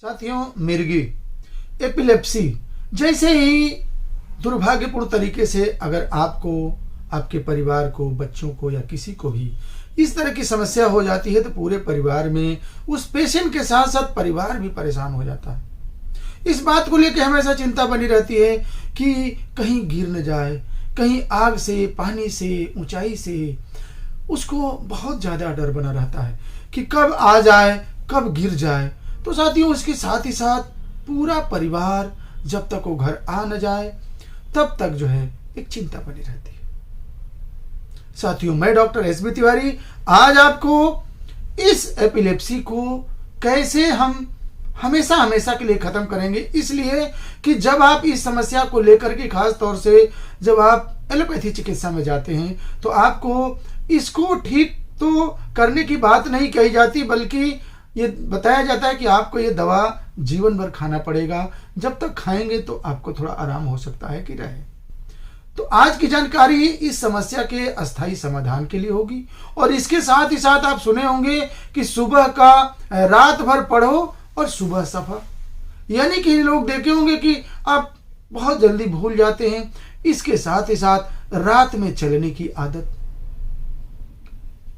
साथियों, मिर्गी, एपिलेप्सी जैसे ही दुर्भाग्यपूर्ण तरीके से अगर आपको, आपके परिवार को, बच्चों को या किसी को भी इस तरह की समस्या हो जाती है तो पूरे परिवार में उस पेशेंट के साथ साथ परिवार भी परेशान हो जाता है। इस बात को लेकर हमेशा चिंता बनी रहती है कि कहीं गिर न जाए, कहीं आग से, पानी से, ऊंचाई से, उसको बहुत ज़्यादा डर बना रहता है कि कब आ जाए, कब गिर जाए। तो साथियों, उसके साथ ही साथ पूरा परिवार जब तक वो घर आ न जाए तब तक जो है एक चिंता बनी रहती है। साथियों, मैं डॉक्टर एसबी तिवारी आज आपको इस एपिलेप्सी को कैसे हम हमेशा हमेशा के लिए खत्म करेंगे, इसलिए कि जब आप इस समस्या को लेकर के, खास तौर से जब आप एलोपैथी चिकित्सा में जाते हैं तो आपको इसको ठीक तो करने की बात नहीं कही जाती, बल्कि ये बताया जाता है कि आपको ये दवा जीवन भर खाना पड़ेगा। जब तक खाएंगे तो आपको थोड़ा आराम हो सकता है कि रहे। तो आज की जानकारी इस समस्या के अस्थायी समाधान के लिए होगी और इसके साथ ही साथ आप सुने होंगे कि सुबह का रात भर पढ़ो और सुबह सफा, यानी कि लोग देखे होंगे कि आप बहुत जल्दी भूल जाते हैं। इसके साथ ही साथ रात में चलने की आदत,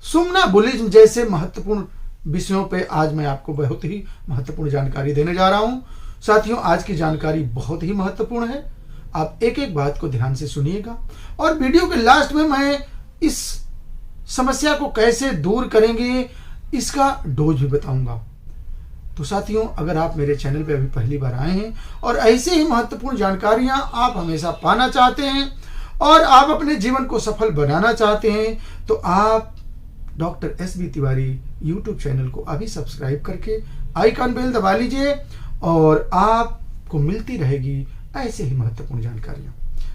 सोमनाबुलिज्म जैसे महत्वपूर्ण विषयों पे आज मैं आपको बहुत ही महत्वपूर्ण जानकारी देने जा रहा हूं। साथियों, आज की जानकारी बहुत ही महत्वपूर्ण है, आप एक एक बात को ध्यान से सुनिएगा और वीडियो के लास्ट में मैं इस समस्या को कैसे दूर करेंगे इसका डोज भी बताऊंगा। तो साथियों, अगर आप मेरे चैनल पे अभी पहली बार आए हैं और ऐसे ही महत्वपूर्ण जानकारियां आप हमेशा पाना चाहते हैं और आप अपने जीवन को सफल बनाना चाहते हैं तो आप doctor SB Tiwari YouTube channel को अभी सब्सक्राइब करके आइकॉन बेल दबा लीजिए और आपको मिलती रहेगी ऐसे ही महत्वपूर्ण जानकारियां।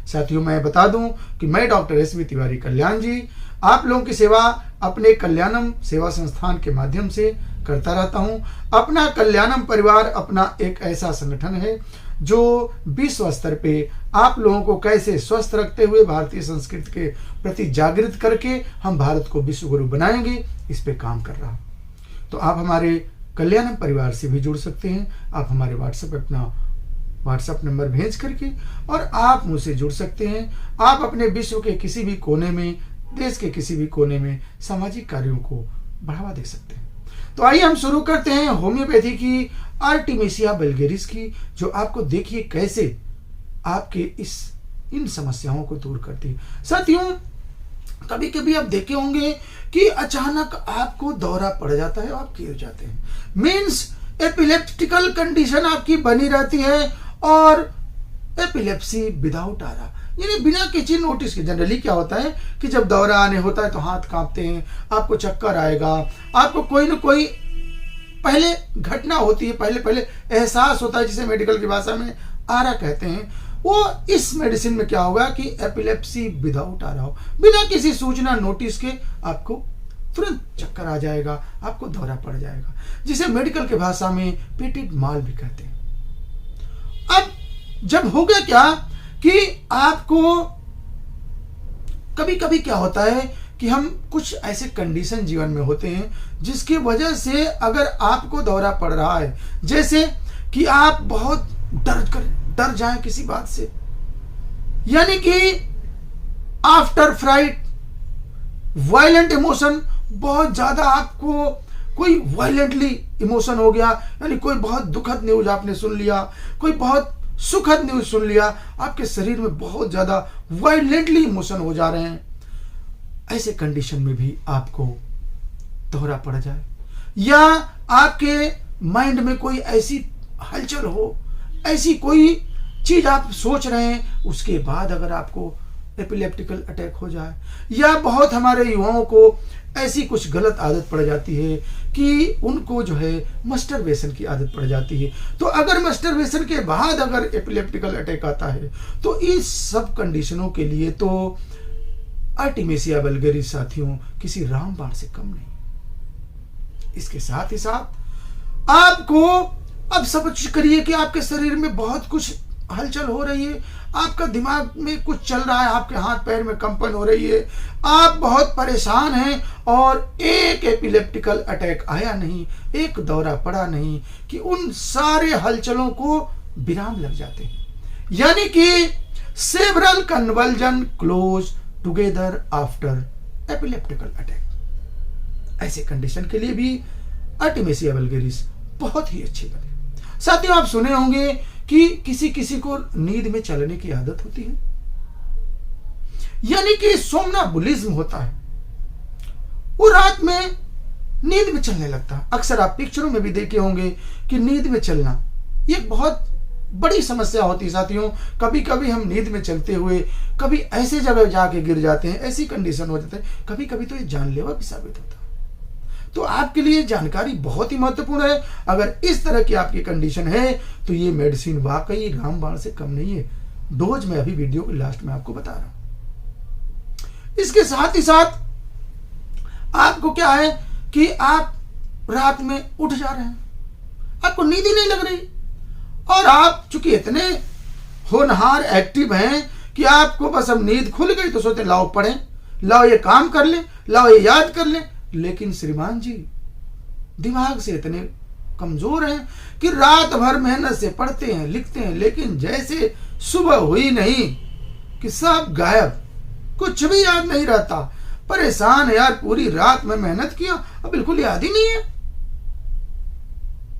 साथियों, मैं बता दूं कि मैं डॉक्टर एसबी तिवारी कल्याण जी आप लोगों की सेवा अपने कल्याणम सेवा संस्थान के माध्यम से करता रहता हूं। अपना कल्याणम परिवार अपना एक ऐसा संगठन है जो विश्व स्तर पे आप लोगों को कैसे स्वस्थ रखते हुए भारतीय संस्कृति के प्रति जागृत करके हम भारत को विश्व गुरु बनाएंगे, इस पे काम कर रहा। तो आप हमारे कल्याणम परिवार से भी जुड़ सकते हैं। आप हमारे अपना व्हाट्सएप नंबर भेज करके और आप मुझसे जुड़ सकते हैं। आप अपने विश्व के किसी भी कोने में, देश के किसी भी कोने में सामाजिक कार्यों को बढ़ावा दे सकते हैं। तो आइए हम शुरू करते हैं होम्योपैथी की आर्टिमिसिया वल्गैरिस की, जो आपको देखिए कैसे आपके इन समस्याओं को दूर करती है। साथियों, कभी कभी आप देखे होंगे कि अचानक आपको दौरा पड़ जाता है और आप गिर जाते हैं, मीन्स एपिलेप्टिकल कंडीशन आपकी बनी रहती है और एपिलेप्सी विदाउट आरा, यानी बिना किसी नोटिस के। जनरली क्या होता है कि जब दौरा आने होता है तो हाथ कांपते हैं, आपको चक्कर आएगा, आपको कोई ना कोई पहले घटना होती है, पहले एहसास होता है, जिसे मेडिकल की भाषा में आरा कहते हैं। वो इस मेडिसिन में क्या होगा कि एपिलेप्सी विदाउट आरा हो, बिना किसी सूचना नोटिस के आपको तुरंत चक्कर आ जाएगा, आपको दौरा पड़ जाएगा, जिसे मेडिकल की भाषा में पेटेंट माल भी कहते हैं। अब जब हो गया क्या कि आपको कभी कभी क्या होता है कि हम कुछ ऐसे कंडीशन जीवन में होते हैं जिसकी वजह से अगर आपको दौरा पड़ रहा है, जैसे कि आप बहुत डर जाएं किसी बात से, यानी कि आफ्टर फ्राइट वायलेंट इमोशन, बहुत ज्यादा आपको कोई वायलेंटली इमोशन हो गया, यानी कोई बहुत दुखद न्यूज आपने सुन लिया, कोई बहुत सुखद न्यूज सुन लिया, आपके शरीर में बहुत ज्यादा वायलेंटली इमोशन हो जा रहे हैं, ऐसे कंडीशन में भी आपको दौरा पड़ जाए, या आपके माइंड में कोई ऐसी हलचल हो, ऐसी कोई चीज आप सोच रहे हैं, उसके बाद अगर आपको एपिलेप्टिकल अटैक हो जाए, या बहुत हमारे युवाओं को ऐसी कुछ गलत आदत पड़ जाती है कि उनको जो है मस्टरबेशन की आदत पड़ जाती है, तो अगर मस्टरबेशन के बाद अगर एपिलेप्टिकल अटैक आता है तो इस सब कंडीशनों के लिए तो आर्टिमिसिया वल्गैरिस साथियों किसी रामबाण से कम नहीं। इसके साथ ही साथ आपको अब समझ करिए कि आपके शरीर में बहुत कुछ हलचल हो रही है, आपका दिमाग में कुछ चल रहा है, आपके हाथ पैर में कंपन हो रही है, आप बहुत परेशान हैं और एक एपिलेप्टिकल अटैक आया नहीं, एक दौरा पड़ा नहीं कि उन सारे हलचलों को विराम लग जाते हैं। यानी कि several convulsion close together after epileptical attack. ऐसे कंडीशन के लिए भी आर्टिमेसिया वल्गैरिस बहुत ही अच्छी दवा। साथियों, आप सुने होंगे कि किसी किसी को नींद में चलने की आदत होती है, यानी कि सोमनाबुलिज्म होता है, वो रात में नींद में चलने लगता है। अक्सर आप पिक्चरों में भी देखे होंगे कि नींद में चलना ये बहुत बड़ी समस्या होती है साथियों। कभी कभी हम नींद में चलते हुए कभी ऐसे जगह जाके गिर जाते हैं, ऐसी कंडीशन हो जाती है, कभी कभी तो ये जानलेवा भी साबित होता है। तो आपके लिए जानकारी बहुत ही महत्वपूर्ण है। अगर इस तरह की आपकी कंडीशन है तो ये मेडिसिन वाकई रामबाण से कम नहीं है। डोज में अभी वीडियो के लास्ट में आपको बता रहा हूं। इसके साथ ही साथ आपको क्या है कि आप रात में उठ जा रहे हैं, आपको नींद ही नहीं लग रही, और आप चूंकि इतने होनहार एक्टिव हैं कि आपको बस अब नींद खुल गई तो सोचते लाओ पढ़ें, लाओ ये काम कर लें, लाओ ये याद कर लें। लेकिन श्रीमान जी दिमाग से इतने कमजोर हैं कि रात भर मेहनत से पढ़ते हैं, लिखते हैं, लेकिन जैसे सुबह हुई नहीं कि सब गायब, कुछ भी याद नहीं रहता। परेशान है यार, पूरी रात में मेहनत किया, अब बिल्कुल याद ही नहीं है।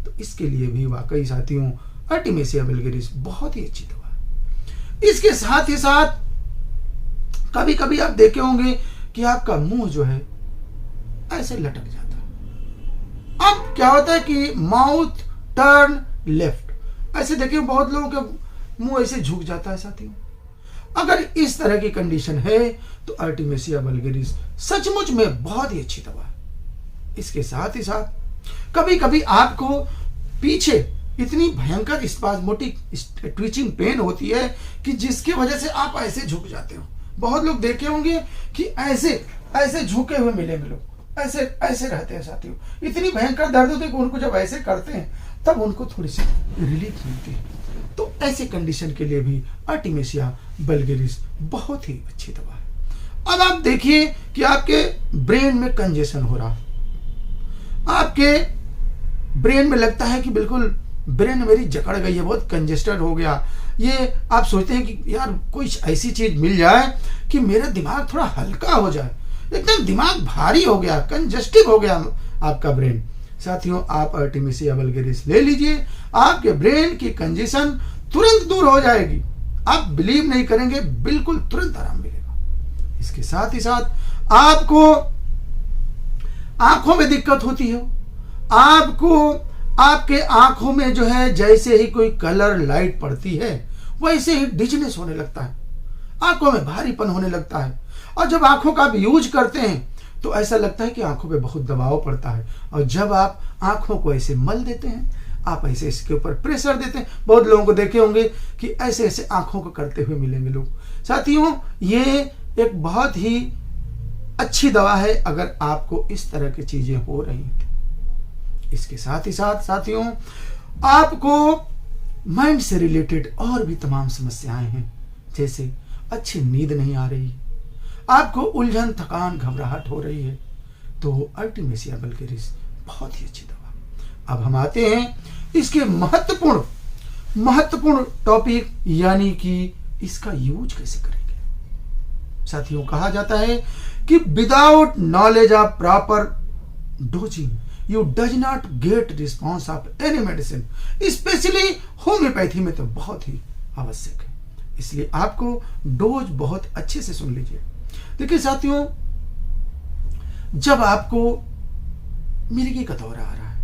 तो इसके लिए भी वाकई साथियों आर्टिमेसिया वल्गैरिस बहुत ही अच्छी दवा है। इसके साथ ही साथ कभी कभी आप देखे होंगे कि आपका मुंह जो है ऐसे लटक जाता है। अब क्या होता है कि माउथ टर्न लेफ्ट, ऐसे देखिए बहुत लोगों का मुंह ऐसे झुक जाता है साथियों। अगर इस तरह की कंडीशन है तो आर्टिमेसिया वल्गैरिस सचमुच में बहुत ही अच्छी दवा है। इसके साथ ही साथ कभी कभी आपको पीछे इतनी भयंकर स्पाज्मोटिक ट्विचिंग पेन होती है कि जिसकी वजह से आप ऐसे झुक जाते हो। बहुत लोग देखे होंगे कि ऐसे ऐसे झुके हुए मिलेंगे लोग, ऐसे ऐसे रहते हैं साथियों। इतनी भयंकर दर्द होती है कि उनको जब ऐसे करते हैं तब उनको थोड़ी सी रिलीफ मिलती है। तो ऐसे कंडीशन के लिए भी आर्टिमेसिया वल्गैरिस बहुत ही अच्छी दवा है। अब आप देखिए कि आपके ब्रेन में कंजेशन हो रहा, आपके ब्रेन में लगता है कि बिल्कुल ब्रेन मेरी जकड़ गई है, बहुत कंजेस्टेड हो गया। ये आप सोचते हैं कि यार कोई ऐसी चीज मिल जाए कि मेरा दिमाग थोड़ा हल्का हो जाए, एकदम दिमाग भारी हो गया, कंजेस्टिव हो गया आपका ब्रेन। साथियों, आप आर्टिमेसिया वल्गैरिस ले लीजिए, आपके ब्रेन की कंजेशन तुरंत दूर हो जाएगी। आप बिलीव नहीं करेंगे, बिल्कुल तुरंत आराम मिलेगा। इसके साथ ही साथ आपको आंखों में दिक्कत होती हो, आपको आपके आंखों में जो है जैसे ही कोई कलर लाइट पड़ती है वैसे ही डिजनेस होने लगता है, आंखों में भारीपन होने लगता है। और जब आंखों का आप यूज करते हैं तो ऐसा लगता है कि आंखों पे बहुत दबाव पड़ता है। और जब आप आंखों को ऐसे मल देते हैं, आप ऐसे इसके ऊपर प्रेशर देते हैं, बहुत लोगों को देखे होंगे कि ऐसे ऐसे आंखों को करते हुए मिलेंगे लोग। साथियों, ये एक बहुत ही अच्छी दवा है अगर आपको इस तरह की चीजें हो रही हैं। इसके साथ ही साथ साथियों, आपको माइंड से रिलेटेड और भी तमाम समस्याएं हैं, जैसे अच्छी नींद नहीं आ रही, आपको उलझन, थकान, घबराहट हो रही है, तो आर्टिमेसिया वल्गैरिस बहुत ही अच्छी दवा। अब हम आते हैं इसके महत्वपूर्ण टॉपिक, यानी कि इसका यूज कैसे करेंगे। साथियों, कहा जाता है कि without knowledge of proper dosing you does not get response of any medicine, specially homeopathy में तो बहुत ही आवश्यक है। इसलिए आपको डोज बहुत अच्छे से सुन लीजिए। देखिए साथियों, जब आपको मिर्गी का दौरा आ रहा है,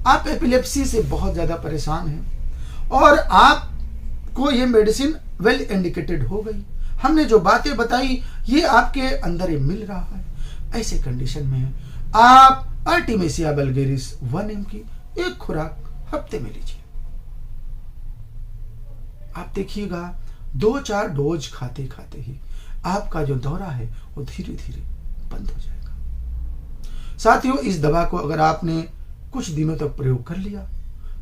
आप एपिलेप्सी से बहुत ज्यादा परेशान हैं और आपको ये मेडिसिन वेल इंडिकेटेड हो गई, हमने जो बातें बताई ये आपके अंदर ही मिल रहा है, ऐसे कंडीशन में आप आर्टिमेसिया वल्गैरिस 1 mg की एक खुराक हफ्ते में लीजिए। आप देखिएगा 2-4 डोज खाते खाते ही आपका जो दौरा है वो धीरे धीरे बंद हो जाएगा। साथियों, इस दवा को अगर आपने कुछ दिनों तक प्रयोग कर लिया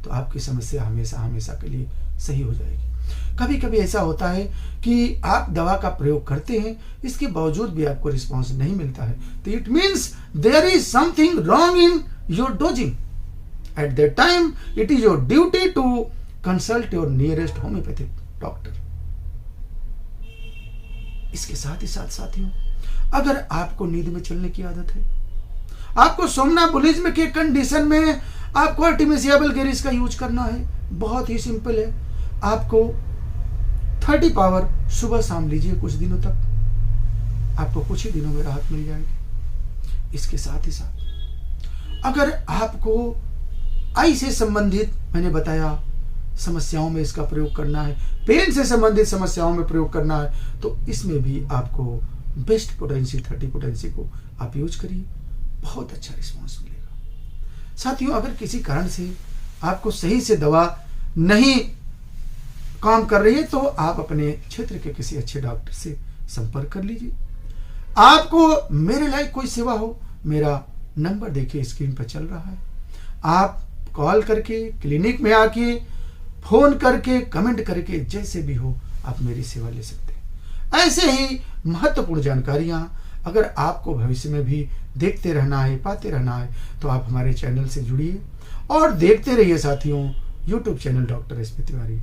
तो आपकी समस्या हमेशा हमेशा के लिए सही हो जाएगी। कभी कभी ऐसा होता है कि आप दवा का प्रयोग करते हैं, इसके बावजूद भी आपको रिस्पॉन्स नहीं मिलता है, तो it means there is something wrong in your dosing. At that time it is your duty to consult your nearest homoeopathic doctor. इसके साथ ही साथ साथियों, अगर आपको नींद में चलने की आदत है, आपको सोमनाम्बुलिज्म के कंडीशन में आपको आर्टिमिसिया वल्गैरिस का यूज करना है, बहुत ही सिंपल है। आपको 30 पावर सुबह शाम लीजिए कुछ दिनों तक, आपको कुछ ही दिनों में राहत मिल जाएगी। इसके साथ ही साथ अगर आपको आई से संबंधित, मैंने बताया, समस्याओं में इसका प्रयोग करना है, पेन से संबंधित समस्याओं में प्रयोग करना है, तो इसमें भी आपको बेस्ट पोटेंसी 30 पोटेंसी को आप यूज करिए, बहुत अच्छा रिस्पॉन्स मिलेगा। साथियों, अगर किसी कारण से आपको सही से दवा नहीं काम कर रही है, तो आप अपने क्षेत्र के किसी अच्छे डॉक्टर से संपर्क कर लीजिए। आपको मेरे लायक कोई सेवा हो, मेरा नंबर देखिए स्क्रीन पर चल रहा है, आप कॉल करके, क्लिनिक में आके, फोन करके, कमेंट करके, जैसे भी हो आप मेरी सेवा ले सकते हैं। ऐसे ही महत्वपूर्ण जानकारियां अगर आपको भविष्य में भी देखते रहना है, पाते रहना है, तो आप हमारे चैनल से जुड़िए और देखते रहिए साथियों YouTube channel doctor S P Tiwari.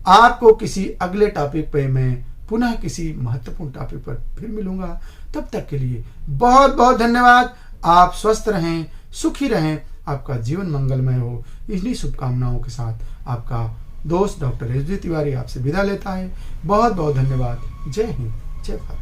आपको किसी अगले टॉपिक पे मैं पुनः किसी महत्वपूर्ण टॉपिक पर फिर मिलूंगा। तब तक के लिए बहुत बहुत धन्यवाद। आप स्वस्थ रहें, सुखी रहें, आपका जीवन मंगलमय हो, इन्हीं शुभकामनाओं के साथ आपका दोस्त डॉक्टर एस पी तिवारी आपसे विदा लेता है। बहुत बहुत धन्यवाद। जय हिंद, जय भारत।